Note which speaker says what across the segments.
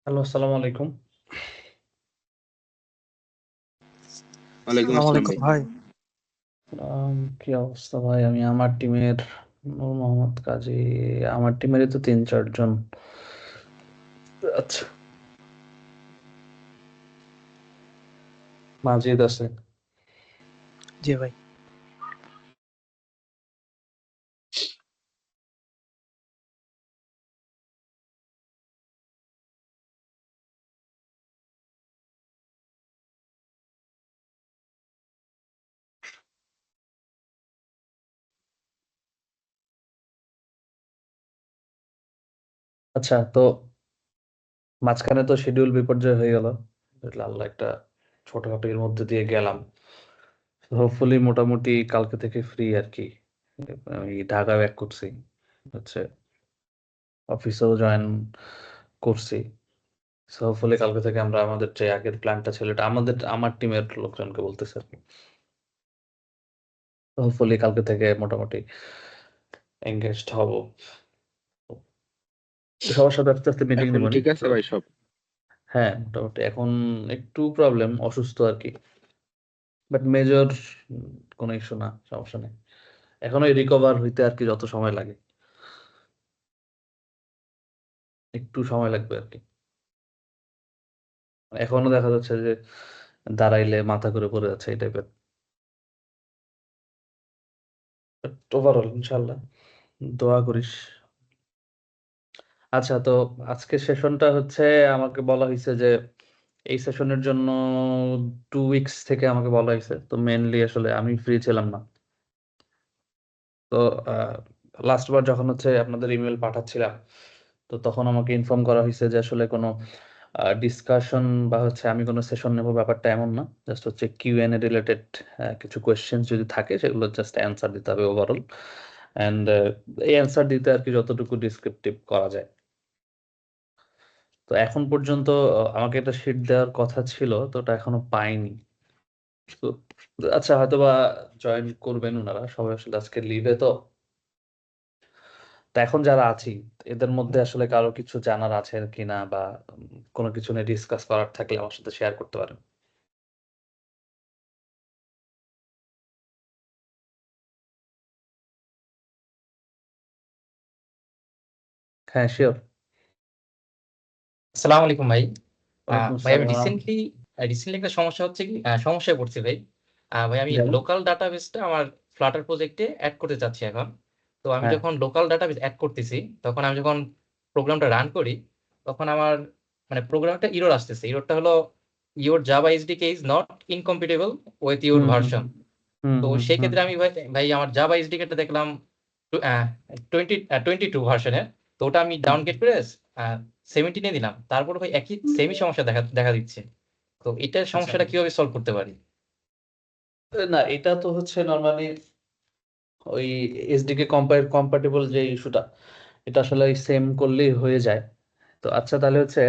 Speaker 1: Hello, আসসালামু আলাইকুম।
Speaker 2: ওয়ালাইকুম
Speaker 3: সালাম
Speaker 2: আসসালাম
Speaker 3: আলাইকুম
Speaker 2: ভাই।
Speaker 3: ভাই।
Speaker 1: কি অবস্থা ভাই? আমি আমার টিমের নূর মোহাম্মদ কাজী, আমার টিমেরই তো ৩-৪ জন। আচ্ছা, মাজিদ আছে।
Speaker 3: জি ভাই।
Speaker 1: আচ্ছা, তো মাঝখানে তো শিডিউল বিপর্যয় হয়ে গেল। আল্লাহ একটা ছোটখাটো এর মধ্যে দিয়ে গেলাম। হোপফুলি মোটামুটি কালকে থেকে ফ্রি আর কি। আমি ঢাকা ব্যাক করছি। হচ্ছে অফিসেও জয়েন করছি। সো হোপফুলি কালকে থেকে আমরা আমাদের যে আগের প্ল্যানটা ছিল এটা আমার টিমের লোকজনকে বলতেছি আর কি। হোপফুলি কালকে থেকে মোটামুটি এনগেজড হব। সবার সাথে আস্তে আস্তে মিটিং
Speaker 2: এখন
Speaker 1: নিব নি।
Speaker 2: ঠিক আছে
Speaker 1: তো
Speaker 2: ভাই সব?
Speaker 1: হ্যাঁ, মোটামুটি এখন একটু প্রবলেম, অসুস্থ আর কি। বাট মেজর কোনো ইস্যু না, সমস্যা নেই। এখন ওই রিকভার হইতে আর কি যত সময় লাগে, একটু সময় লাগবে আর কি। এখনো দেখা যাচ্ছে যে দাঁড়াইলে মাথা করে পড়ে যাচ্ছে এই টাইপের। বাট ওভারঅল ইনশাল্লাহ দোয়া করিস। আচ্ছা, তো আজকের সেশনটা হচ্ছে আমাকে বলা হয়েছে যে এই সেশনের জন্য 2 উইকস থেকে আমাকে বলা হয়েছে। তো মেনলি আসলে আমি ফ্রি ছিলাম না। তো লাস্ট বার যখন হচ্ছে আপনাদের ইমেল পাঠাচ্ছিলাম, তো তখন আমাকে ইনফর্ম করা হয়েছে যে আসলে কোনো ডিসকাশন বা হচ্ছে আমি কোনো সেশন নেব ব্যাপারটা এমন না। জাস্ট হচ্ছে কিউএনএ রিলেটেড কিছু কোয়েশ্চেন্স যদি থাকে সেগুলো জাস্ট অ্যান্সার দিতে হবে ওভারঅল। অ্যান্ড এই অ্যান্সার দিতে আর কি যতটুকু ডিসক্রিপটিভ করা যায়। তো এখন পর্যন্ত আমাকে একটা শিট দেওয়ার কথা ছিল, তো ওটা এখনো পাইনি। তো আচ্ছা, হয়তোবা জয়েন করবেন ওনারা সবাই, আসলে আজকে লিভে তো। তো এখন যারা আছি এদের মধ্যে আসলে কারো কিছু জানার আছে কিনা, বা কোনো কিছু নিয়ে ডিসকাস করার থাকলে আমার সাথে শেয়ার করতে পারেন। হ্যাঁ, শিওর।
Speaker 4: আসসালামু আলাইকুম ভাই।
Speaker 1: ওয়ালাইকুম
Speaker 4: ভাই আমি
Speaker 1: আসসালাম।
Speaker 4: রিসেন্টলি একটা সমস্যা হচ্ছে কি সমস্যায় পড়ছি ভাই। ভাই আমি
Speaker 1: যেমন?
Speaker 4: লোকাল ডাটাবেসটা আমার ফ্লাটার প্রজেক্টে এড করতে চাচ্ছি এখন। তো আমি
Speaker 1: হ্যাঁ।
Speaker 4: যখন লোকাল ডাটাবেস এড করতেছি তখন আমি যখন প্রোগ্রামটা রান করি তখন আমার মানে প্রোগ্রামটা এরর আসতেছে। এররটা হলো your Java SDK is not incompatible with your
Speaker 1: hmm hmm
Speaker 4: version.
Speaker 1: হুম
Speaker 4: তো
Speaker 1: হুম
Speaker 4: সেই
Speaker 1: হুম।
Speaker 4: ক্ষেত্রে আমি ভাই আমার জাভা এসডিকেটা দেখলাম 22 ভার্সনের। তো ওটা আমি
Speaker 1: হুম।
Speaker 4: ডাউনগ্রেড করে 17 এ দিলাম। তারপরে ভাই একই সেমই সমস্যা দেখা দেখা দিচ্ছে। তো এটার
Speaker 1: আচ্ছা,
Speaker 4: সমস্যাটা কিভাবে সলভ করতে পারি?
Speaker 1: না এটা তো হচ্ছে নর্মালি ওই এসডিকে কম্পাটিবল যে ইস্যুটা, এটা আসলে ওই সেম করলেই হয়ে যায়। তো আচ্ছা, তাহলে হচ্ছে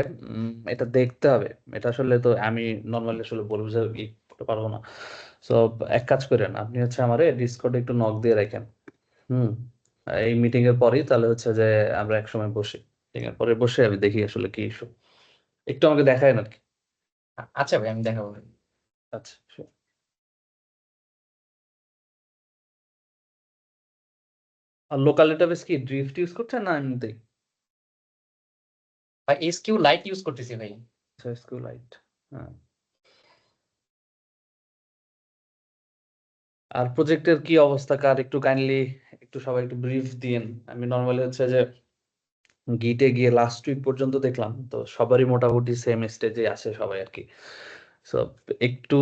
Speaker 1: এটা দেখতে হবে। এটা আসলে তো আমি নর্মালি আসলে বলবো যে করতে পারবো না। সো এক কাজ করেন, আপনি হচ্ছে আমারে ডিসকর্ডে একটু নক দিয়ে রাখেন। হুম। এই মিটিং এর পরেই তাহলে হচ্ছে যে আমরা একসময় বসি। মিটিং এর পরে বসে আমি দেখি আসলে কি ইস্যু, একটু আমাকে দেখায় আর কি।
Speaker 4: আচ্ছা ভাই আমি দেখাবো ভাই।
Speaker 1: আচ্ছা, sure. আর লোকাল ডেটাবেস কি ড্রিফট ইউজ করছেন না এমনিতেই?
Speaker 4: ভাই এসকিউ লাইট ইউজ করতেছি ভাই।
Speaker 1: আচ্ছা, SQLite। হ্যাঁ। আর প্রজেক্টের কি অবস্থা কার একটু কাইন্ডলি একটু সবাই একটু ব্রিফ দিয়েন। আমি নর্মালি হচ্ছে যে গিটে গিয়ে লাস্ট উইক পর্যন্ত দেখলাম, তো সবারই মোটামুটি সেম স্টেজে আছে সবাই আর কি। সো একটু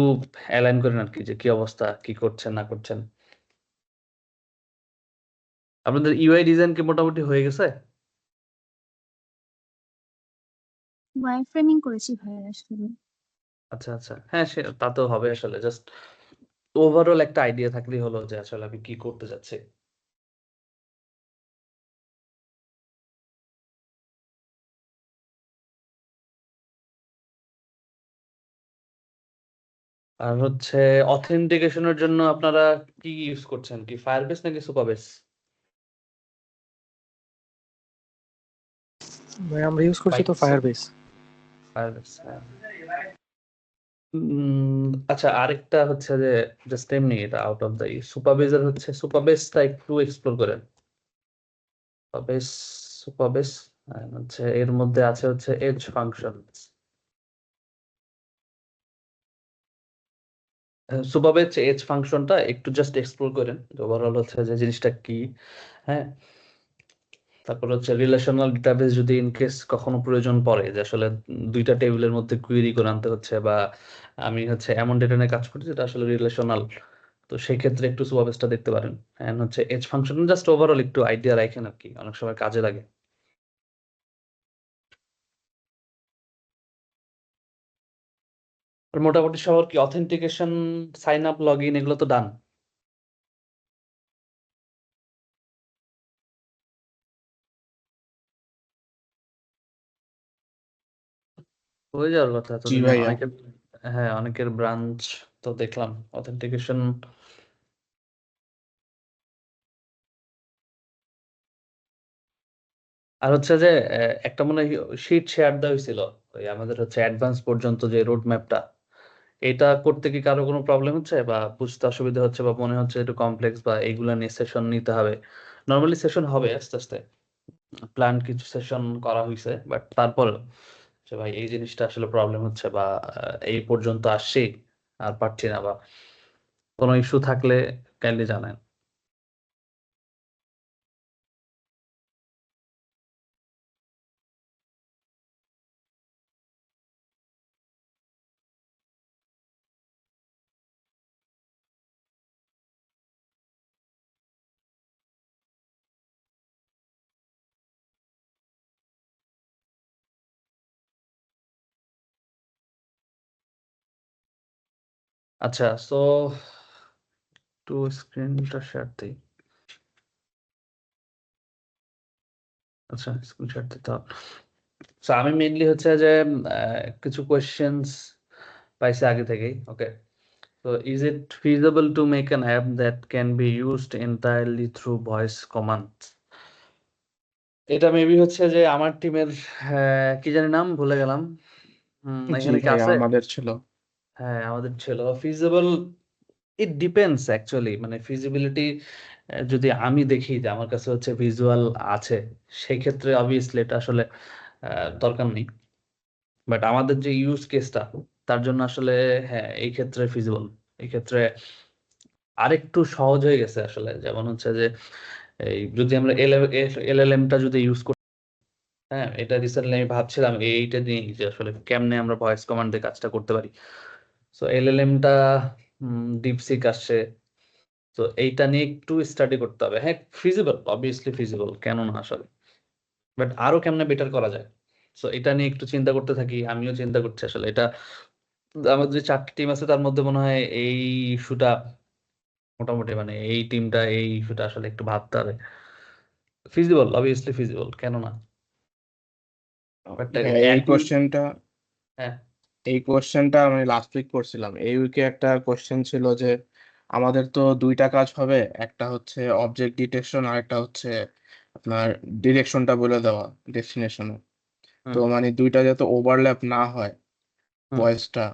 Speaker 1: অ্যালাইন করেন আর কি, যে কি অবস্থা, কি করছেন না করছেন। আপনাদের ইউআই ডিজাইন কি মোটামুটি হয়ে গেছে?
Speaker 5: ওয়্যার ফ্রেমিং করেছি ভাইয়া আসলে।
Speaker 1: আচ্ছা আচ্ছা, হ্যাঁ সে তা তো হবে আসলে। জাস্ট ওভারঅল একটা আইডিয়া থাকলেই হলো যে আসলে আমি কি করতে যাচ্ছি। আর হচ্ছে অথেন্টিকেশনের জন্য আপনারা কি ইউজ করছেন, কি ফায়ারবেস নাকি সুপারবেস?
Speaker 3: ভাই আমরা ইউজ করছি
Speaker 4: ভাই
Speaker 3: তো ফায়ারবেস।
Speaker 1: আচ্ছা, আরেকটা হচ্ছে যে জাস্ট এমনি এটা আউট অফ দ্য সুপারবেজের হচ্ছে সুপারবেসটা একটু এক্সপ্লোর করেন। সুপারবেস সুপারবেস হচ্ছে এর মধ্যে আছে হচ্ছে এজ ফাংশন। সুপারবেস এজ ফাংশনটা একটু জাস্ট এক্সপ্লোর করেন, ওভারঅল হচ্ছে যে জিনিসটা কি। হ্যাঁ, তারপর হচ্ছে রিলেশনাল ডেটাবেস যদি ইন কেস কখনো প্রয়োজন পড়ে যে আসলে দুইটা টেবিলের মধ্যে কুয়েরি করে আনতে হচ্ছে, বা আমি হচ্ছে এমন ডেটা নিয়ে কাজ করছি যেটা আসলে রিলেশনাল, তো সেই ক্ষেত্রে একটু সুপারবেসটা দেখতে পারেন। এন্ড হচ্ছে এজ ফাংশন জাস্ট ওভারঅল একটু আইডিয়া রাখেন আর কি, অনেক সময় কাজে লাগে। আর মোটামুটি সবার কি authentication, sign up, log in এগুলো তো ডান হয়ে যাওয়ার কথা
Speaker 2: জি
Speaker 1: এতদিনে
Speaker 2: ভাইয়া।
Speaker 1: অনেকের। হ্যাঁ, অনেকের ব্রাঞ্চ তো দেখলাম অথেন্টিকেশন। আর হচ্ছে যে একটা মনে হয় শিট শেয়ার দেওয়া হয়েছিল ওই আমাদের হচ্ছে অ্যাডভান্স পর্যন্ত যে রোড ম্যাপটা, এটা করতে কি কারো কোনো প্রবলেম হচ্ছে বা বুঝতে অসুবিধা হচ্ছে বা মনে হচ্ছে একটু কমপ্লেক্স বা এইগুলা নিয়ে সেশন নিতে হবে? নর্মালি সেশন হবে আস্তে আস্তে, প্ল্যান কিছু সেশন করা হয়েছে, বাট তারপরেও যে ভাই এই জিনিসটা আসলে প্রবলেম হচ্ছে বা এই পর্যন্ত আসছি আর পারছি না, বা কোনো ইস্যু থাকলে কাইন্ডলি জানান। আচ্ছা, সো একটু স্ক্রিনটা শেয়ার দিই। আচ্ছা, স্ক্রিন শেয়ার দিতে হবে। So, আমি মেইনলি হচ্ছে যে কিছু কোয়েশ্চেন্স পাইছি আগে থেকেই। ওকে, so is it feasible to make an app that can be used entirely through voice commands? এটা মেবি হচ্ছে যে আমার টিমের, কি জানি নাম ভুলে গেলাম।
Speaker 2: জি
Speaker 1: এখানে কি
Speaker 2: ভাইয়া,
Speaker 1: আছে?
Speaker 2: আমাদের ছিল।
Speaker 1: হ্যাঁ, আমাদের ছিল ফিজিবল। ইট ডিপেন্ডস অ্যাকচুয়ালি, মানে ফিজিবিলিটি যদি আমি দেখি যে আমার কাছে হচ্ছে ভিজুয়াল আছে, সেই ক্ষেত্রে অবভিয়াসলি এটা আসলে দরকার নেই। বাট আমাদের যে ইউজ কেসটা, তার জন্য আসলে হ্যাঁ এই ক্ষেত্রে ফিজিবল। এই ক্ষেত্রে আরেকটু সহজ হয়ে গেছে আসলে, যেমন হচ্ছে যে এই যদি আমরা এলএলএমটা যদি ইউজ করি, হ্যাঁ এটা রিসেন্টলি আমি ভাবছিলাম এইটা নিয়ে যে আসলে কেমনে আমরা ভয়েস কমান্ড দিয়ে কাজটা করতে পারি। সো এলএলএমটা ডিপসিক আসছে, তো এইটা নিয়ে একটু স্টাডি করতে হবে। হ্যাঁ, ফিজিবল, অবভিয়াসলি ফিজিবল, কেন না আসলে, বাট আরো কেমনে বেটার করা যায়। সো এটা নিয়ে একটু চিন্তা করতে থাকি, আমিও চিন্তা করছি আসলে এটা। আমাদের যে 4টি টিম আছে তার মধ্যে মনে হয় এই ইস্যুটা মোটামুটি, মানে এই টিমটা এই ইস্যুটা আসলে একটু ভাবতে হবে। ফিজিবল, অবভিয়াসলি ফিজিবল, কেন না, বাট
Speaker 2: ভাইয়া, এই
Speaker 1: এখন
Speaker 2: কোশ্চেনটা
Speaker 1: হ্যাঁ
Speaker 2: আমি লাস্ট উইক করছিলাম। এই উইকে একটা কোশ্চেন ছিল যে আমাদের তো দুইটা কাজ হবে, একটা হচ্ছে অবজেক্ট ডিটেকশন আর একটা হচ্ছে আপনার ডিরেকশনটা বলে দেওয়া ডেস্টিনেশনে। তো
Speaker 1: হুম
Speaker 2: মানে দুইটা যাতে ওভারল্যাপ না হয়
Speaker 1: হুম
Speaker 2: ভয়েসটা,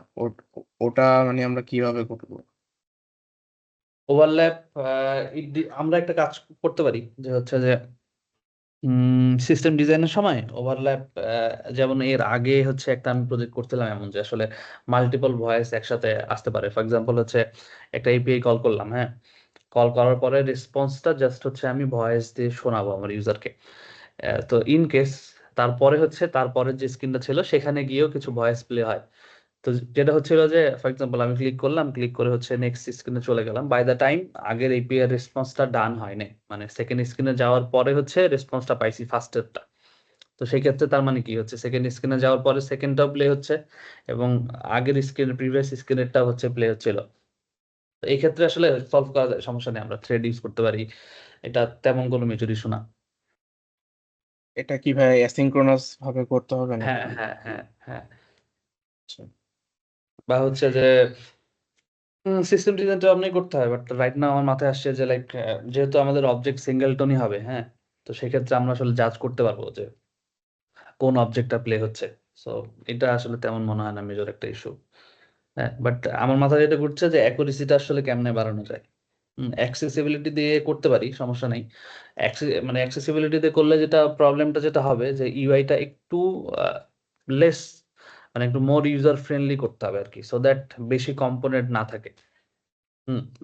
Speaker 2: ওটা মানে আমরা কিভাবে করবো?
Speaker 1: ওভারল্যাপ, আমরা একটা কাজ করতে পারি যে হচ্ছে যে সিস্টেম ডিজাইনের সময় ওভারল্যাপ, যেমন এর আগে হচ্ছে একটা আমি প্রজেক্ট করছিলাম এমন যে আসলে মাল্টিপল ভয়েস একসাথে আসতে পারে। ফর এক্সাম্পল হচ্ছে একটা এপিআই কল করলাম, হ্যাঁ, কল করার পরে রেসপন্সটা জাস্ট হচ্ছে আমি ভয়েস দিয়ে শোনাবো আমার ইউজারকে। তো ইন কেস তারপরে যে স্ক্রিনটা ছিল সেখানে গিয়েও কিছু ভয়েস প্লে হয়। তো যেটা হচ্ছিল যে ফর এক্সাম্পল আমি ক্লিক করলাম, ক্লিক করে হচ্ছে নেক্সট স্ক্রিনে চলে গেলাম, বাই দ্য টাইম আগের এপিআই রেসপন্সটা ডান হয় নাই, মানে সেকেন্ড স্ক্রিনে যাওয়ার পরে হচ্ছে রেসপন্সটা পাইছি ফার্স্টেরটা। তো সেই ক্ষেত্রে তার মানে কি হচ্ছে, সেকেন্ড স্ক্রিনে যাওয়ার পরে সেকেন্ডটাও প্লে হচ্ছে এবং আগের স্ক্রিন প্রিভিয়াস স্ক্রিনেরটা হচ্ছে প্লে হচ্ছিল। তো এই ক্ষেত্রে আসলে সলভ করা যায়, সমস্যা নেই, আমরা থ্রেড ইউজ করতে পারি, এটা তেমন কোনো মেজর ইস্যু না।
Speaker 2: এটা কি ভাই অ্যাসিঙ্ক্রোনাস ভাবে করতে হবে
Speaker 1: হ্যাঁ
Speaker 2: নাকি?
Speaker 1: হ্যাঁ হ্যাঁ হ্যাঁ,
Speaker 2: আচ্ছা।
Speaker 1: বা হচ্ছে যে সিস্টেম ডিজাইনটা আপনি করতে হয়, বাট রাইট না আমার মাথায় আসছে যে লাইক যেহেতু আমাদের অবজেক্ট সিঙ্গেলটনই হবে, হ্যাঁ, তো সেক্ষেত্রে আমরা আসলে জাজ করতে পারবো যে কোন অবজেক্টটা প্লে হচ্ছে। সো এটা আসলে তেমন মনে হয় না মেজর একটা ইস্যু। হ্যাঁ, বাট আমার মাথায় যেটা ঘুরছে যে অ্যাকুরেসিটা আসলে কেমনে বাড়ানো যায়। অ্যাক্সেসিবিলিটি দিয়ে করতে পারি, সমস্যা নেই। মানে অ্যাক্সেসিবিলিটি দিয়ে করলে যেটা প্রবলেমটা যেটা হবে যে ইউআইটা একটু লেস, মানে একটু মোর ইউজার ফ্রেন্ডলি করতে হবে আর কি, সো দ্যাট বেশি কম্পোনেন্ট না থাকে।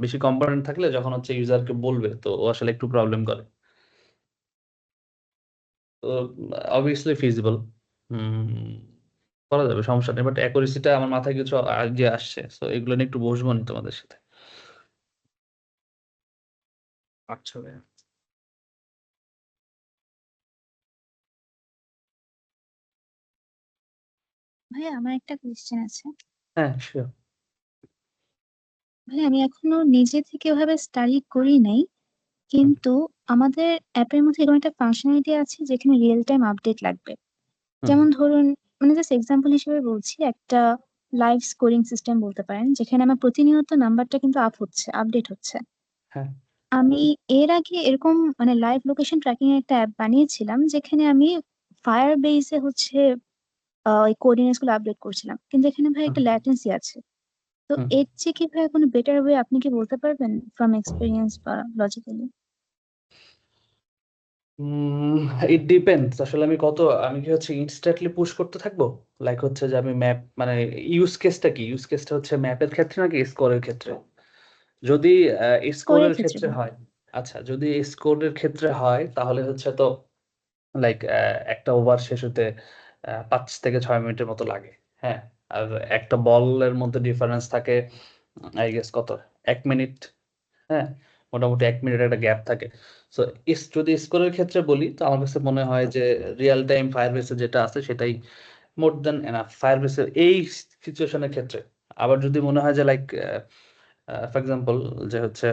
Speaker 1: বেশি কম্পোনেন্ট থাকলে যখন হচ্ছে ইউজারকে বলবে তো ও আসলে একটু প্রবলেম করে। তো অবভিয়াসলি ফিজিবল, করা যাবে, সমস্যা নেই। বাট অ্যাকুরেসিটা আমার মাথায় কিছু আইডিয়া আসছে, সো এগুলো নিয়ে একটু বসবো নি তোমাদের সাথে।
Speaker 2: আচ্ছা ভাইয়া।
Speaker 5: ভাই আমার একটা কোয়েশ্চেন আছে।
Speaker 1: হ্যাঁ, শিওর।
Speaker 5: ভাই আমি এখনো নিজে থেকে ওভাবে স্টাডি করি নাই, কিন্তু আমাদের অ্যাপের মধ্যে এরকম একটা ফাংশনালিটি আছে যেখানে রিয়েল টাইম আপডেট লাগবে। যেমন ধরুন, মানে জাস্ট এক্সাম্পল হিসেবে বলছি, একটা লাইভ স্কোরিং সিস্টেম বলতে পারেন, যেখানে আমার প্রতিনিয়ত নাম্বারটা কিন্তু আপ হচ্ছে, আপডেট হচ্ছে।
Speaker 1: হ্যাঁ,
Speaker 5: আমি এর আগে এরকম মানে লাইভ লোকেশন ট্র্যাকিং এর একটা অ্যাপ বানিয়েছিলাম, যেখানে আমি ফায়ার বেসে হচ্ছে ওই কোঅর্ডিনেটস গুলো আপডেট করছিলাম, কিন্তু এখানে ভাই একটা
Speaker 1: হুম,
Speaker 5: ল্যাটেন্সি আছে। তো
Speaker 1: হুম।
Speaker 5: এর চেয়ে কি ভাই কোনো বেটার ওয়ে আপনি কি বলতে পারবেন ফ্রম এক্সপিরিয়েন্স বা লজিক্যালি?
Speaker 1: ইট ডিপেন্ডস আসলে আমি কি হচ্ছে ইনস্ট্যান্টলি পুশ করতে থাকবো, লাইক হচ্ছে যে আমি ম্যাপ, মানে ইউজ কেসটা হচ্ছে ম্যাপের ক্ষেত্রে নাকি স্কোরের ক্ষেত্রে? যদি
Speaker 5: স্কোরের
Speaker 1: স্কোরের
Speaker 5: ক্ষেত্রে
Speaker 1: ক্ষেত্রে
Speaker 5: ভাই।
Speaker 1: হয়, আচ্ছা যদি স্কোরের ক্ষেত্রে হয় তাহলে হচ্ছে তো লাইক একটা ওভার শেষ হতে 5 থেকে 6 মিনিটের মতো লাগে। হ্যাঁ, আর একটা বলের মধ্যে ডিফারেন্স থাকে আই গেস কত, 1 মিনিট। হ্যাঁ, মোটামুটি 1 মিনিট একটা গ্যাপ থাকে। সো যদি স্কোরের ক্ষেত্রে বলি তো আমার কাছে মনে হয় যে রিয়েল টাইম ফায়ারবেসে যেটা আছে সেটাই মোর দেন এনাফ ফায়ারবেসের এই সিচুয়েশনের ক্ষেত্রে। আবার যদি মনে হয় যে লাইক ফর এক্সাম্পল যে হচ্ছে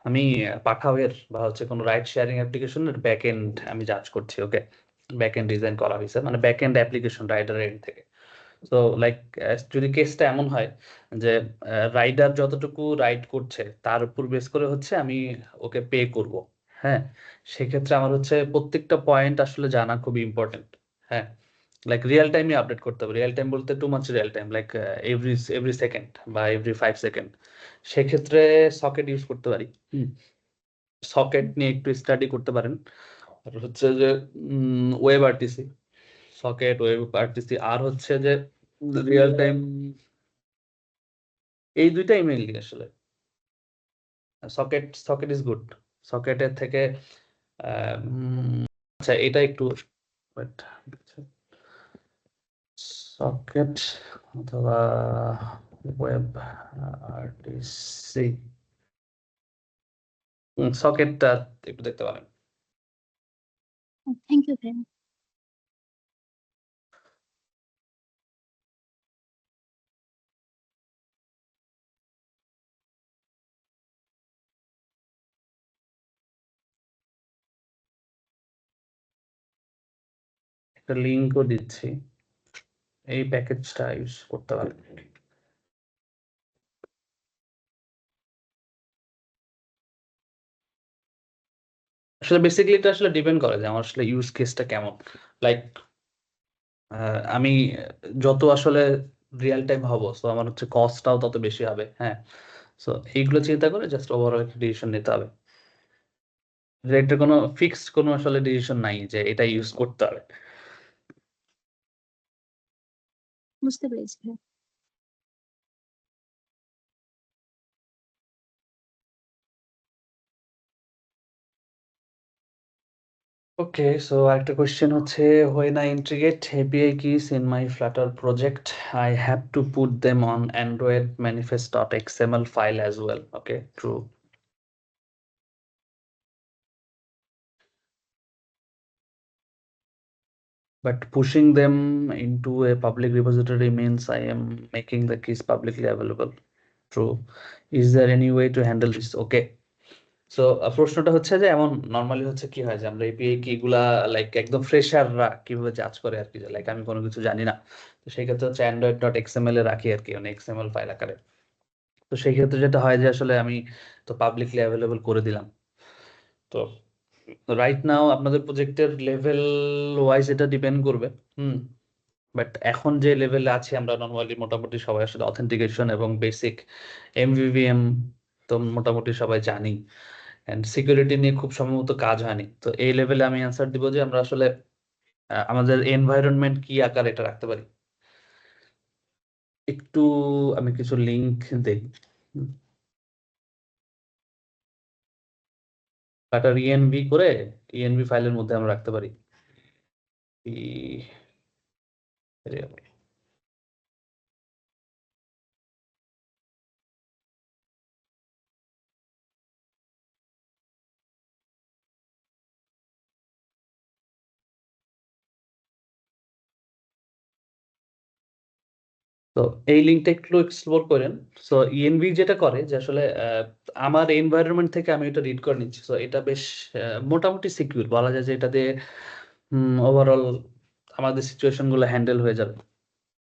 Speaker 1: আমি পাঠাওয়ের বা হচ্ছে কোনো রাইড শেয়ারিং অ্যাপ্লিকেশনের ব্যাক এন্ড আমি জাজ করছি, ওকে, ব্যাক এন্ড ডিজাইন করা হয়েছে, মানে back end application rider end থেকে। তো লাইক যদি কেসটা এমন হয় যে রাইডার যতটুকু রাইড করছে তার উপর বেস করে হচ্ছে আমি ওকে পে করব। হ্যাঁ, সেক্ষেত্রে আমার হচ্ছে প্রত্যেকটা পয়েন্ট আসলে জানা খুবই ইম্পর্টেন্ট। হ্যাঁ, লাইক রিয়েল টাইমই আপডেট করতে হবে। রিয়েল টাইম বলতে too much real time, like every second বা এভরি 5 সেকেন্ড। সেক্ষেত্রে সকেট ইউজ করতে পারি। সকেট নিয়ে একটু স্টাডি করতে পারেন। আর হচ্ছে যে web RTC, socket, web RTC, আর হচ্ছে যে রিয়েল টাইম, এই দুইটাই মেইনলি আসলে। Socket is good. সকেটের থেকে আচ্ছা এটা একটু সকেট অথবা ওয়েব আরটিসি, সকেটটা একটু দেখতে পারেন।
Speaker 5: থ্যাংক ইউ ভাই।
Speaker 1: একটা লিঙ্কও দিচ্ছি, এই প্যাকেজটা ইউজ করতে পারেন। আসলে বেসিক্যালি এটা আসলে ডিপেন্ড করে যে আমার আসলে ইউজ কেসটা কেমন। লাইক আমি যত আসলে রিয়েল টাইম হবো তো আমার হচ্ছে কস্টটাও তত বেশি হবে। হ্যাঁ, সো এইগুলো চিন্তা করে জাস্ট ওভারঅল একটা ডিসিশন নিতে হবে। এটা কোনো ফিক্সড কোনো আসলে ডিসিশন নাই যে এটা ইউজ করতে হবে।
Speaker 5: বুঝতে পেরেছি ভাই।
Speaker 1: ওকে, সো আরেকটা কোয়েশ্চেন হচ্ছে, when I integrate API keys in my Flutter project, I have to put them on Android manifest.xml file as well. Okay, true. But pushing them into a public repository means I am making the keys publicly available. True. Is there any way to handle this? Okay. So প্রশ্নটা হচ্ছে যে এমন normally হচ্ছে কি হয় যে আমরা API কি গুলা লাইক একদম ফ্রেশাররা কিভাবে জাজ করে আর কি, যে লাইক আমি কোনো কিছু জানি না, তো সেই ক্ষেত্রে হচ্ছে অ্যান্ড্রয়েড ডট এক্সএমএল এ রাখি আর কি, মানে এক্সএমএল ফাইল আকারে। তো সেই ক্ষেত্রে যেটা হয় যে আসলে আমি তো পাবলিকলি অ্যাভেলেবল করে দিলাম। তো রাইট নাও আপনাদের প্রজেক্টের লেভেল ওয়াইজ এটা ডিপেন্ড করবে। বাট এখন যে লেভেলে আছি আমরা নর্মালি মোটামুটি সবাই আসলে অথেন্টিকেশন এবং বেসিক এমভিভিএম তো মোটামুটি সবাই জানি, এন্ড সিকিউরিটি নিয়ে খুব সম্ভবত কাজ হয়নি। তো এই লেভেলে আমি অ্যান্সার দিব যে আমরা আসলে আমাদের এনভায়রনমেন্ট কি আকার এটা রাখতে পারি। একটু আমি কিছু লিংক দেই, একটা ইএনভি করে ইএনভি ফাইলের মধ্যে আমরা রাখতে পারি। তো এই লিঙ্কটা একটু এক্সপ্লোর করেন। সো ইএনভি যেটা করে যে আসলে আমার এনভায়রনমেন্ট থেকে আমি এটা রিড করে নিচ্ছি। সো এটা বেশ মোটামুটি সিকিউর বলা যায় যে এটা দিয়ে ওভারঅল আমাদের সিচুয়েশন গুলো হ্যান্ডেল হয়ে যাবে।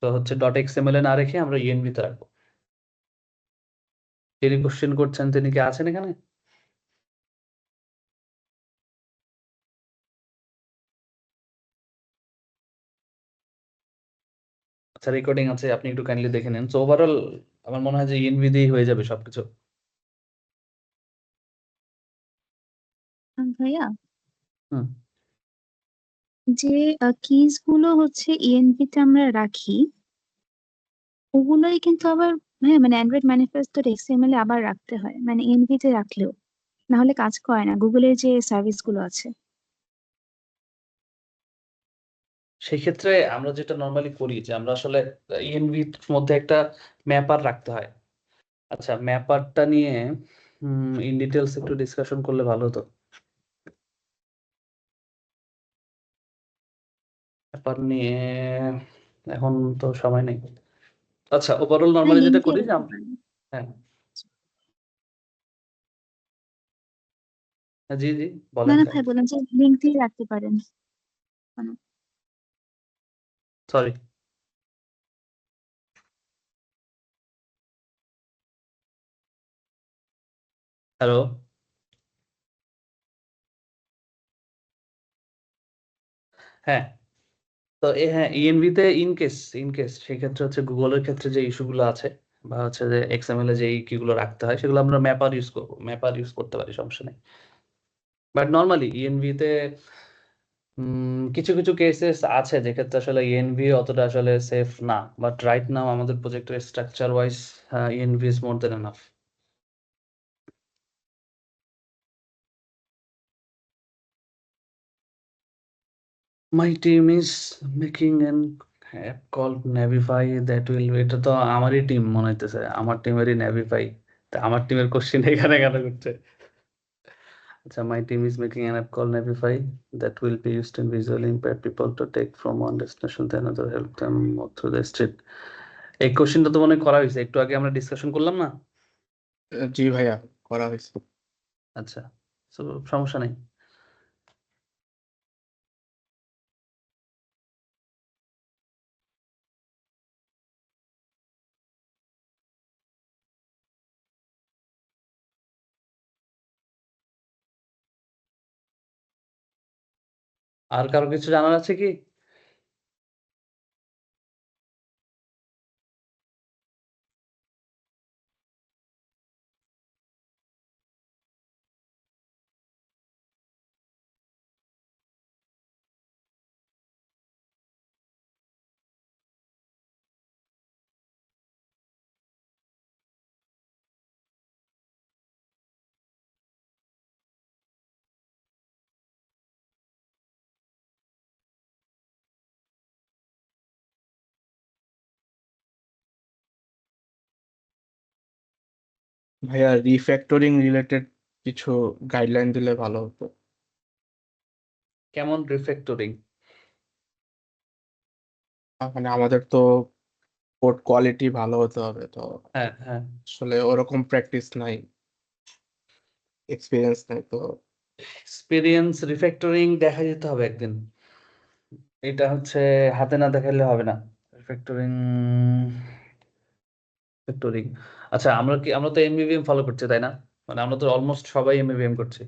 Speaker 1: তো হচ্ছে .xml না রেখে আমরা ইএনভি তে রাখবো। যিনি কোশ্চেন করছেন তিনি কি আছেন এখানে? আচ্ছা, রেকর্ডিং আছে, আপনি একটু কাইন্ডলি দেখে নেন। সো ওভারঅল আমার মনে হয় যে ইএনভি দিয়েই হয়ে যাবে সবকিছু।
Speaker 5: ভাইয়া,
Speaker 1: হুম
Speaker 5: যে কিজ গুলো হচ্ছে ইএনভি তে আমরা রাখি, ওগুলোই কিন্তু আবার হ্যাঁ মানে অ্যান্ড্রয়েড ম্যানিফেস্টোর এক্সএমএল এ আবার রাখতে হয়, মানে ইএনভি তে রাখলেও না হলে কাজ করে না গুগলের যে সার্ভিস গুলো আছে।
Speaker 1: সেক্ষেত্রে আমরা যেটা নর্মালি করি যে আমরা আসলে ইএনভির মধ্যে একটা ম্যাপার রাখতে হয়। আচ্ছা, ম্যাপারটা নিয়ে ইন ডিটেলস একটু ডিসকাশন করলে ভালো হতো। ম্যাপার নিয়ে এখন তো সময় নেই। আচ্ছা, ওভারঅল
Speaker 5: হ্যাঁ
Speaker 1: নর্মালি যেটা
Speaker 5: লিঙ্ক দিয়ে
Speaker 1: করি যে
Speaker 5: রাখতে পারেন।
Speaker 1: হ্যাঁ হ্যাঁ, জি জি
Speaker 5: না
Speaker 1: বলেন
Speaker 5: না
Speaker 1: স্যার।
Speaker 5: ভাই, বললাম যে লিঙ্ক দিয়ে রাখতে পারেন। মানে
Speaker 1: সরি। হ্যালো। হ্যাঁ, তো হ্যাঁ ইএনভি তে ইনকেস সেক্ষেত্রে হচ্ছে গুগলের ক্ষেত্রে যে ইস্যুগুলো আছে বা হচ্ছে যে এক্সএমএল এ যে কিগুলো রাখতে হয় সেগুলো আমরা ম্যাপার ইউজ করবো, ম্যাপার ইউজ করতে পারি, সমস্যা নেই। বাট নর্মালি ইএনভি তে কিছু কিছু কেসেস আছে যেক্ষেত্রে আসলে ইএনভি অতটা আসলে সেফ না, বাট রাইট নাও আমাদের প্রজেক্টের structure wise ENV is more than enough. My team is making an app called Navify that will, এটা তো আমারই টিম মনে হইতেছে, আমার টিমেরই Navify। তা আমার টিমের কোশ্চেন এখানে কেন করছে? আচ্ছা, my team is making an app called Navify that will be used in visually impaired people to take from one destination to another, help them move through the street। এই কোশ্চেনটা তো মনে হয় করা হয়েছে, একটু আগে আমরা ডিসকাশন করলাম না?
Speaker 2: জি ভাইয়া, করা হয়েছে।
Speaker 1: আচ্ছা, তো সমস্যা নেই। আর কারো কিছু জানার আছে কি?
Speaker 2: ভাইয়া রিফ্যাক্টরিং রিলেটেড কিছু গাইডলাইন দিলে ভালো হতো।
Speaker 1: কেমন রিফ্যাক্টরিং?
Speaker 2: মানে আমাদের তো কোড কোয়ালিটি ভালো হতে হবে, তো
Speaker 1: হ্যাঁ হ্যাঁ,
Speaker 2: আসলে ওরকম প্র্যাকটিস নাই, এক্সপিরিয়েন্স নাই তো।
Speaker 1: এক্সপিরিয়েন্স রিফ্যাক্টরিং দেখা যেতে হবে একদিন। এটা হচ্ছে হাতে না দেখালে হবে না। রিফ্যাক্টরিং রিফ্যাক্টরিং আচ্ছা, আমরা তো এমভিভিএম ফলো করছি তাই না? মানে আমরা তো অলমোস্ট সবাই এমভিভিএম করছি।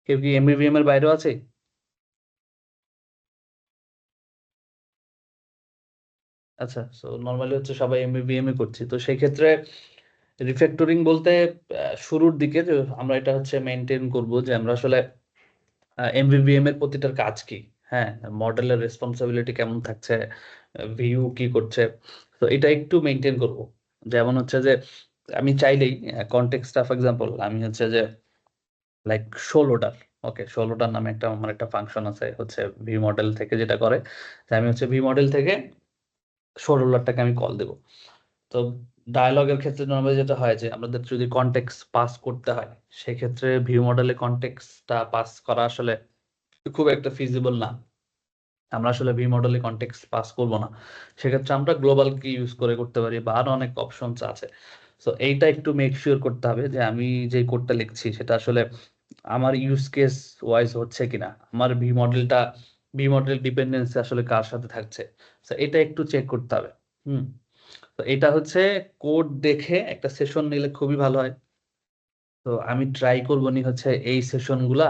Speaker 1: কেউ কি এমভিভিএম এর বাইরেও আছে? আচ্ছা, সো নর্মালি হচ্ছে সবাই এমবিবিএম এ করছি, তো সেই ক্ষেত্রে রিফ্যাক্টরিং বলতে শুরুর দিকে যে আমরা এটা হচ্ছে মেনটেন করব যে আমরা আসলে এমবিবিএম এর প্রতিটার কাজ কি, হ্যাঁ, মডেলের রেসপন্সিবিলিটি কেমন থাকছে, ভিউ কি করছে, তো এটা একটু মেনটেন করব। যেমন হচ্ছে যে আমি চাইলেই কনটেক্সট অফ এক্সাম্পল আমি হচ্ছে যে লাইক 16টার, ওকে 16টার নামে একটা আমার একটা ফাংশন আছে হচ্ছে ভি মডেল থেকে যেটা করে যে আমি হচ্ছে ভি মডেল থেকে 16টাকে আমি কল দেব। তো ডায়ালগের ক্ষেত্রে নর্মালি যেটা হয় যে আমাদের যদি কনটেক্সট পাস করতে হয় সেক্ষেত্রে ভিউ মডেলে কনটেক্সটটা পাস করা আসলে খুব একটা ফিজিবল না। আমরা আসলে ভি মডেলে কনটেক্সট পাস করব না, সেক্ষেত্রে আমরা গ্লোবাল কি ইউজ করে করতে পারি বা আরো অনেক অপশনস আছে। সো এইটা একটু মেক শিওর করতে হবে যে আমি যে কোডটা লিখছি সেটা আসলে আমার ইউজ কেস ওয়াইজ হচ্ছে কিনা, আমার ভি মডেল ডিপেন্ডেন্সি আসলে কার সাথে থাকছে, তো এটা একটু চেক করতে হবে। হুম, তো এটা হচ্ছে কোড দেখে একটা সেশন নিলে খুবই ভালো হয়। তো আমি ট্রাই করবো নি হচ্ছে এই সেশন গুলা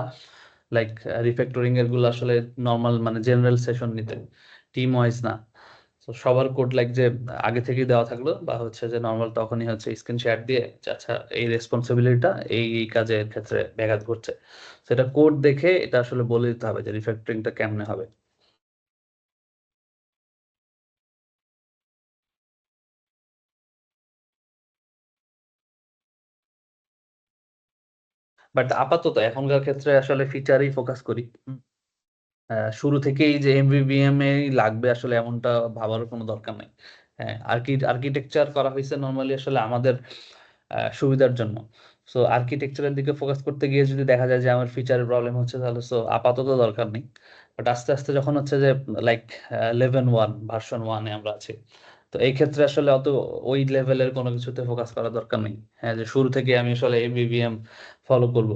Speaker 1: লাইক রিফ্যাক্টরিং এর গুলো আসলে নর্মাল মানে জেনারেল সেশন নিতে, টিম ওয়াইজ না। তো সবার কোড লাইক যে আগে থেকেই দেওয়া থাকলো বা হচ্ছে যে নর্মাল তখনই হচ্ছে স্ক্রিন শেয়ার দিয়ে যে আচ্ছা এই রেসপন্সিবিলিটিটা এই কাজের ক্ষেত্রে ব্যাঘাত ঘটছে, সেটা কোড দেখে এটা আসলে বলে দিতে হবে যে রিফ্যাক্টরিংটা কেমনে হবে। বাট আপাতত এখনকার ক্ষেত্রে আসলে ফিচারই ফোকাস করি। শুরু থেকেই যে এমভিভিএম এ লাগবে আসলে এমনটা ভাবারও কোনো দরকার নাই। হ্যাঁ, আর্কিটেকচার করা হয়েছে নর্মালি আসলে আমাদের সুবিধার জন্য। সো আর্কিটেকচারের দিকে ফোকাস করতে গিয়ে যদি দেখা যায় যে আমার ফিচারের প্রবলেম হচ্ছে তাহলে সো আপাতত দরকার নেই। বাট আস্তে আস্তে যখন হচ্ছে যে লাইক ভার্সন 1 এ আমরা আছি, তো এই ক্ষেত্রে আসলে অত ওই লেভেলের কোনো কিছুতে ফোকাস করা দরকার নেই। হ্যাঁ, যে শুরু থেকে আমি আসলে এমভিভিএম ফলো করব,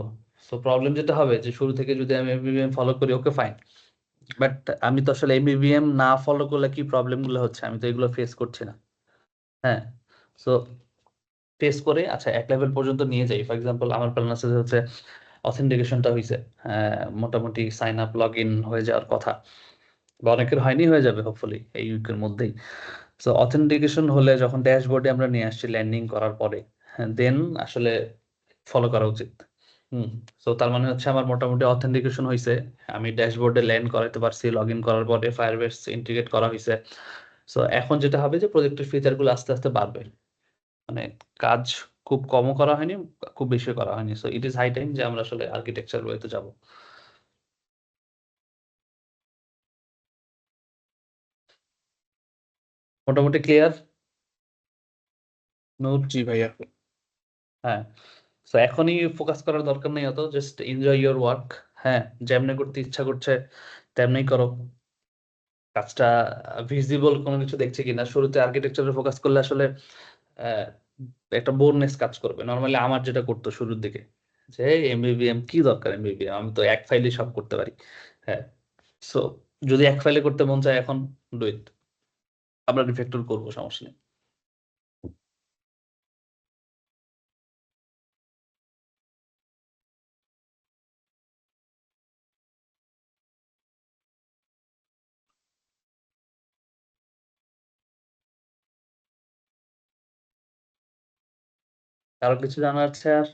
Speaker 1: সো প্রবলেম যেটা হবে যে শুরু থেকে যদি আমি এমভিভিএম ফলো করি ওকে ফাইন, বাট আমি তো আসলে এমবিবিএম না ফলো করলে কি প্রবলেম গুলো হচ্ছে আমি তো এগুলো ফেস করছি না। হ্যাঁ, সো ফেস করে আচ্ছা এক লেভেল পর্যন্ত নিয়ে যাই। ফর এক্সাম্পল আমার প্ল্যান আছে যে হচ্ছে অথেন্টিকেশনটা হয়েছে, মোটামুটি সাইন আপ লগ ইন হয়ে যাওয়ার কথা, বা অনেকের হয়নি, হয়ে যাবে হোপফুলি এই উইকের মধ্যেই। সো অথেন্টিকেশন হলে যখন ড্যাশবোর্ডে আমরা নিয়ে আসছি ল্যান্ডিং করার পরে, দেন আসলে ফলো করা উচিত। হুম, সো তার মানে হচ্ছে আমার মোটামুটি অথেন্টিকেশন হয়েছে, আমি ড্যাশবোর্ডে ল্যান্ড করাতে পারছি, লগ ইন করার পরে ফায়ারবেস ইন্টিগ্রেট করা হয়েছে। সো এখন যেটা হবে যে প্রজেক্টের ফিচার গুলো আস্তে আস্তে বাড়বে, মানে কাজ খুব কমও করা হয়নি, খুব বেশি করা হয়নি। So it is high time যে আমরা আসলে আর্কিটেকচার ওয়েতে যাব। মোটামুটি ক্লিয়ার নোট?
Speaker 2: জি ভাইয়া।
Speaker 1: হ্যাঁ, সো এখনই ফোকাস করার দরকার নেই অত, জাস্ট এনজয় ইওর ওয়ার্ক। হ্যাঁ, যেমনি করতে ইচ্ছা করছে তেমনি করো, কাজটা ভিজিবল কোনো কিছু দেখছে কিনা। শুরুতে আর্কিটেকচারে ফোকাস করলে আসলে আহ, একটা বোরনেস কাজ করবে। নর্মালি আমার যেটা করতো শুরুর দিকে যে এমবিবিএম কি দরকার, এমবিবিএম আমি তো এক ফাইলে সব করতে পারি। হ্যাঁ, সো যদি এক ফাইলে করতে মন চায় এখন ডু ইট, আমরা রিফ্যাক্টর করবো, সমস্যা নেই। কারো কিছু জানার আছে আর?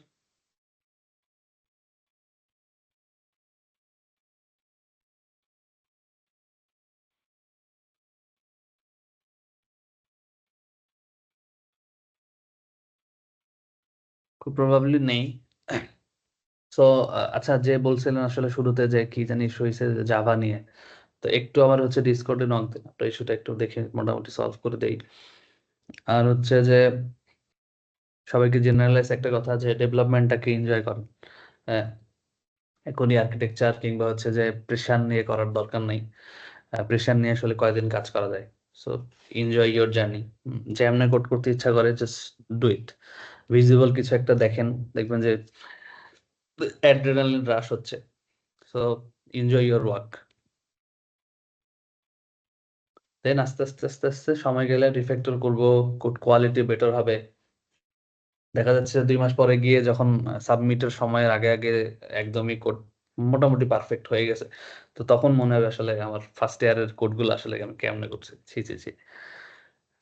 Speaker 1: খুব প্রবাবলি নেই। সো আচ্ছা, যে বলছিলেন আসলে শুরুতে যে কি জানি ইস্যু হয়েছে জাভা নিয়ে, তো একটু আমার হচ্ছে ডিসকর্ডে নক দিন, আপনার ইস্যুটা একটু দেখে মোটামুটি সলভ করে দেই। আর হচ্ছে যে সবাইকে জেনারেলাইজ একটা কথা যে ডেভেলপমেন্টটাকে এনজয় করেন। হ্যাঁ, এখনই আর্কিটেকচার কিংবা হচ্ছে যে প্রেশার নিয়ে করার দরকার নেই। প্রেশার নিয়ে আসলে কয়দিন কাজ করা যায়। সো এনজয় ইয়োর জার্নি, যেমনে কোড করতে ইচ্ছা করে জাস্ট ডু ইট। ভিজিবল কিছু একটা দেখেন, দেখবেন যে অ্যাড্রেনালিন রাশ হচ্ছে। সো এনজয় ইয়োর ওয়ার্ক, দেন আস্তে আস্তে আস্তে আস্তে সময় গেলে রিফ্যাক্টর করবো, কোড কোয়ালিটি বেটার হবে। দেখা যাচ্ছে 2 মাস পরে গিয়ে যখন সাবমিটের সময়ের আগে আগে একদমই কোড মোটামুটি পারফেক্ট হয়ে গেছে, তো তখন মনে হবে আসলে আমার ফার্স্ট ইয়ারের কোডগুলো আসলে আমি কেমনে করছি, ছি ছি ছি।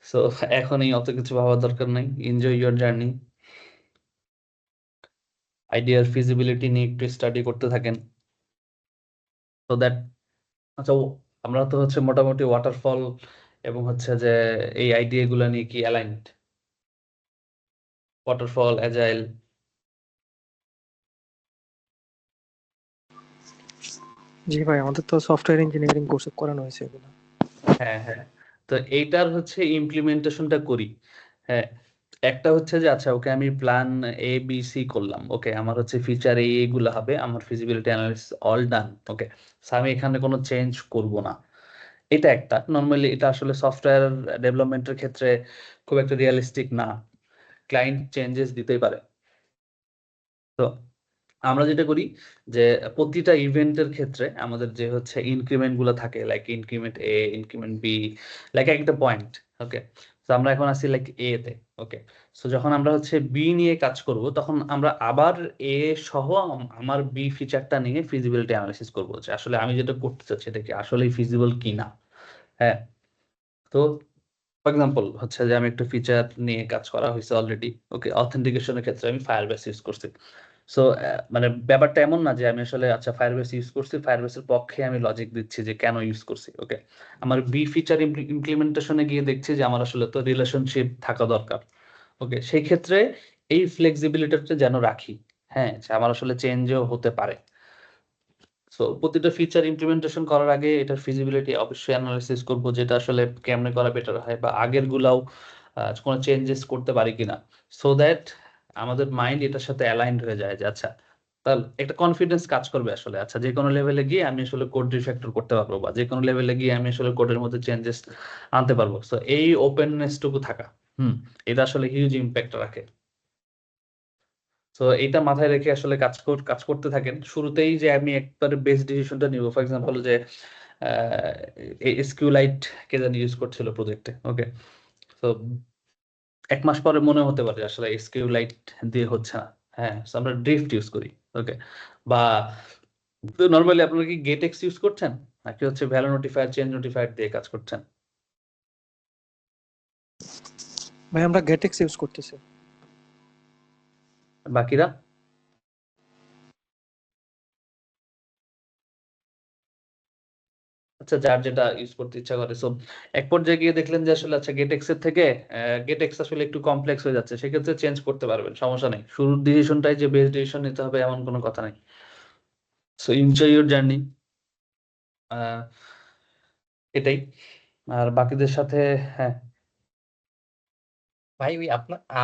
Speaker 1: সো এখনই অত কিছু ভাবার দরকার নাই, এনজয় ইউর জার্নি। আইডিয়ার ফিজিবিলিটি নিয়ে একটু স্টাডি করতে থাকেন, সো দ্যাট আচ্ছা আমরা তো হচ্ছে মোটামুটি ওয়াটারফল এবং হচ্ছে যে এই আইডিয়া গুলা নিয়ে কি অ্যালাইনড? Waterfall, agile.
Speaker 3: জি ভাই, আমাদের তো সফটওয়্যার ইঞ্জিনিয়ারিং কোর্সে করানো হয়েছে এগুলো।
Speaker 1: হ্যাঁ হ্যাঁ, তো এইটার হচ্ছে ইমপ্লিমেন্টেশনটা করি। হ্যাঁ, একটা হচ্ছে যে আচ্ছা ওকে আমি প্ল্যান এ বি সি করলাম, ওকে আমার হচ্ছে ফিচার এইগুলো হবে, আমার ফিজিবিলিটি অ্যানালিসিস অল ডান, ওকে আমি এখানে কোনো চেঞ্জ করব না। এটা একটা নর্মালি, এটা আসলে সফটওয়্যার ডেভেলপমেন্টের ক্ষেত্রে খুব একটা রিয়েলিস্টিক না, ক্লায়েন্ট চেঞ্জেস দিতেই পারে। তো আমরা যেটা করি যে প্রতিটা ইভেন্টের ক্ষেত্রে আমাদের যে হচ্ছে ইনক্রিমেন্ট গুলো থাকে, লাইক ইনক্রিমেন্ট এ, ইনক্রিমেন্ট বি, লাইক একটা পয়েন্ট, ওকে তো আমরা এখন আসি লাইক এ তে, ওকে সো যখন আমরা হচ্ছে বি নিয়ে কাজ করব তখন আমরা আবার এ সহ আমার বি ফিচারটা নিয়ে ফিজিবিলিটি অ্যানালিসিস করবো যে আসলে আমি যেটা করতে চাচ্ছি এটা কি আসলেই ফিজিবল কি না। হ্যাঁ, তো ফর এক্সাম্পল হচ্ছে যে আমি একটা ফিচার নিয়ে কাজ করা হয়েছে অলরেডি, ওকে অথেন্টিকেশনের ক্ষেত্রে আমি ফায়ারবেস ইউজ করছি। সো মানে ব্যাপারটা এমন না যে আমি আসলে আচ্ছা ফায়ারবেস ইউজ করছি, ফায়ারবেসের পক্ষে আমি লজিক দিচ্ছি যে কেন ইউজ করছি, ওকে আমার বি ফিচার ইমপ্লিমেন্টেশনে গিয়ে দেখছি যে আমার আসলে তো রিলেশনশিপ থাকা দরকার, ওকে সেই ক্ষেত্রে এই ফ্লেক্সিবিলিটিটা যেন রাখি। হ্যাঁ, যে আমার আসলে চেঞ্জও হতে পারে। সো প্রতিটা ফিচার ইমপ্লিমেন্টেশন করার আগে এটার ফিজিবিলিটি অবশ্যই অ্যানালাইসিস করব, যেটা আসলে কেমনে করা বেটার হয় বা আগের গুলাও কোনো চেঞ্জেস করতে পারি কিনা, সো দ্যাট আমাদের মাইন্ড এটার সাথে অ্যালাইন্ড হয়ে যায় যে আচ্ছা তাহলে একটা কনফিডেন্স কাজ করবে আসলে আচ্ছা যে কোনো লেভেলে গিয়ে আমি আসলে কোড রিফ্যাক্টর করতে পারবো বা যে কোনো লেভেলে গিয়ে আমি আসলে কোডের মধ্যে চেঞ্জেস আনতে পারবো। সো এই ওপেননেসটুকু থাকা, এটা আসলে হিউজ ইম্প্যাক্ট রাখে। তো এটা মাথায় রেখে আসলে কাজ করতে থাকেন। শুরুতেই যে আমি একবারে বেস ডিসিশনটা নিব, ফর এক্সাম্পল যে এসকিউলাইট কে জানি ইউজ করছিল প্রজেক্টে, ওকে তো 1 মাস পরে মনে হতে পারে আসলে এসকিউলাইট দিয়ে হচ্ছে না। হ্যাঁ, so আমরা ড্রিফট ইউজ করি, ওকে বা নর্মালি আপনারা কি গেটেক্স ইউজ করছেন নাকি হচ্ছে ভ্যালু নোটিফায়ার, চেঞ্জ নোটিফায়ার দিয়ে কাজ করছেন?
Speaker 3: ভাই আমরা গেটেক্স ইউজ করতেছি।
Speaker 1: বাকিরা? আচ্ছা, যার যেটা ইউজ করতে ইচ্ছা করে। সো এক পর্যায়ে গিয়ে দেখলেন যে আসলে আচ্ছা গেটেক্স এর থেকে গেটেক্স আসলে একটু কমপ্লেক্স হয়ে যাচ্ছে, সেক্ষেত্রে চেঞ্জ করতে পারবেন, সমস্যা নেই। শুরুর ডিসিশনটাই যে বেস্ট ডিসিশন নিতে হবে এমন কোনো কথা নাই। সো এনজয় ইউর জার্নি, এটাই। আর বাকিদের সাথে হ্যাঁ
Speaker 4: ভাই ওই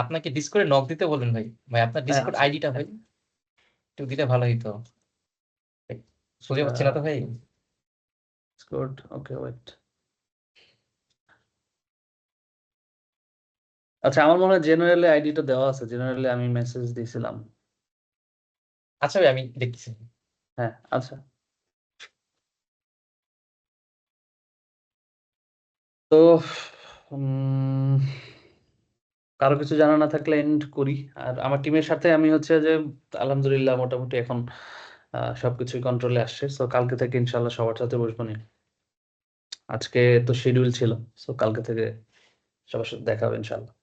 Speaker 4: আপনাকে ডিসকর্ডে নক দিতে বলেন ভাই। ভাই আপনার ডিসকর্ড
Speaker 1: আচ্ছা
Speaker 4: আইডিটা ভাই একটু দিলে ভালো হইতো। খুঁজে পাচ্ছি না তো ভাই।
Speaker 1: Good, okay wait. আচ্ছা আমার মনে হয় জেনারেলি আইডিটা দেওয়া আছে, জেনারেলি আমি মেসেজ দিয়েছিলাম।
Speaker 4: আচ্ছা ভাই আমি দেখতেছি।
Speaker 1: হ্যাঁ আচ্ছা, তো কারো কিছু জানা না থাকলে এন্ড করি। আর আমার টিমের সাথে আমি হচ্ছে যে আলহামদুলিল্লাহ মোটামুটি এখন সবকিছুই কন্ট্রোলে আসছে। সো কালকে থেকে ইনশাল্লাহ সবার সাথে বসবো নি। আজকে তো শিডিউল ছিল, সো কালকে থেকে সবার সাথে দেখা হবে ইনশাল্লাহ।